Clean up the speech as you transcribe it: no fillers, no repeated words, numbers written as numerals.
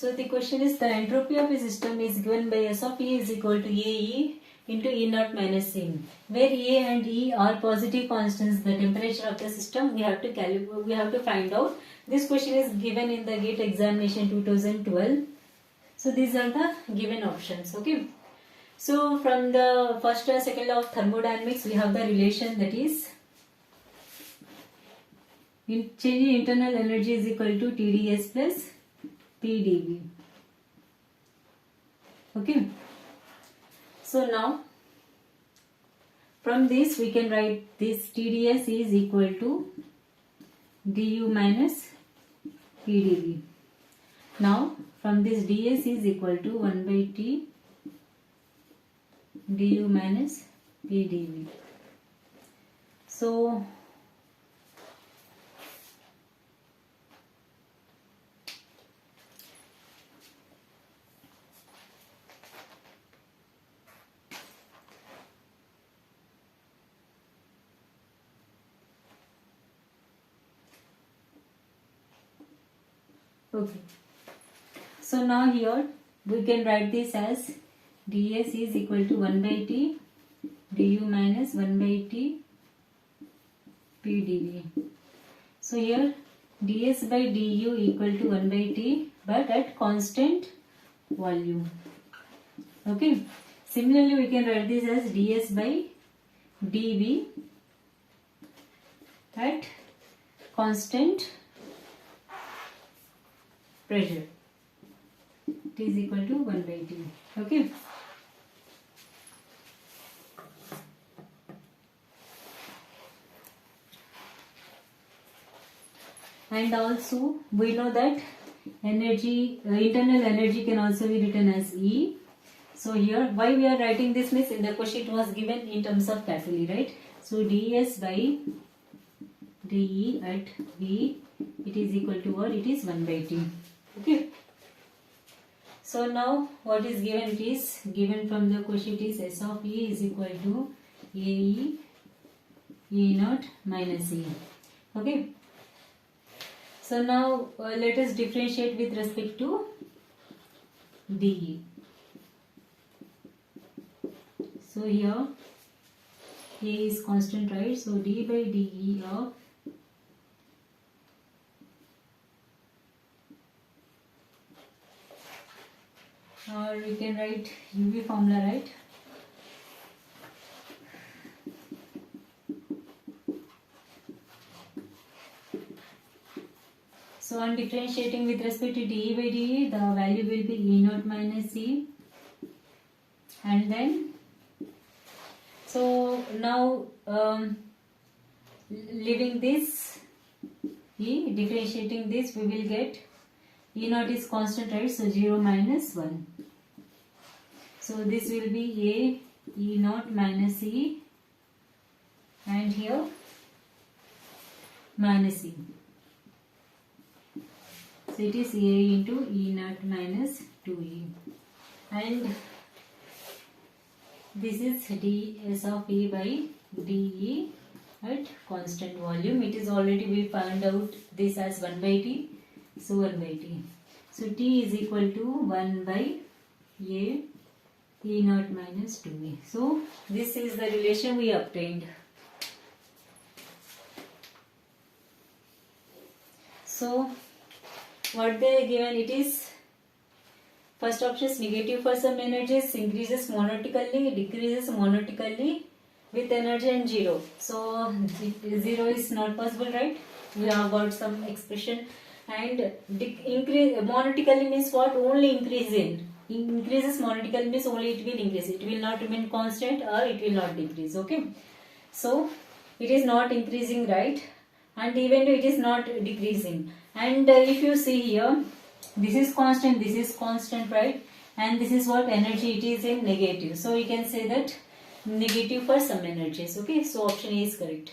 So the question is, the entropy of a system is given by S of E is equal to AE into E naught minus C, where A and E are positive constants. The temperature of the system we have to find out. This question is given in the GATE examination 2012. So these are the given options. Okay. So from the first and second law of thermodynamics, we have the relation, that is change in internal energy is equal to TdS plus PdV. Okay. So now from this we can write this TdS is equal to du minus PdV. Now from this ds is equal to 1 by T du minus PdV. So okay. So now here we can write this as ds is equal to 1 by T du minus 1 by T PdV. So here ds by du equal to 1 by T, but at constant volume. Okay. Similarly, we can write this as ds by dV at constant pressure. T is equal to 1 by T. Okay. And also we know that energy, internal energy can also be written as E. So here why we are writing this means in the question it was given in terms of capital E, right? So ds by dE at V, it is equal to what? It is 1 by T. Okay. So now what is given? It is given from the question, it is S of E is equal to AE E naught minus E. Okay. So now let us differentiate with respect to dE. So here A is constant, right? So d by dE of or we can write UV formula, right? So on differentiating with respect to dE by dE, the value will be E naught minus E. And then, so now leaving this E, differentiating this, we will get E naught is constant, right? So 0 minus 1. So this will be A E naught minus E, and here minus E. So it is A into E naught minus 2E, and this is ds of E by dE at constant volume. It is already, we found out this as 1 by T, so 1 by T. So T is equal to 1 by A E naught minus 2E. So this is the relation we obtained. So what they given, it is first option is negative for some energies, increases monotonically, decreases monotonically with energy and 0. So 0 is not possible, right? We have got some expression. And increase monotonically means what? Only increasing. Increases monotonically means only it will increase. It will not remain constant or it will not decrease. Okay. So it is not increasing, right? And even though it is not decreasing. And if you see here, this is constant, right? And this is what energy, it is in negative. So we can say that negative for some energies. Okay. So option A is correct.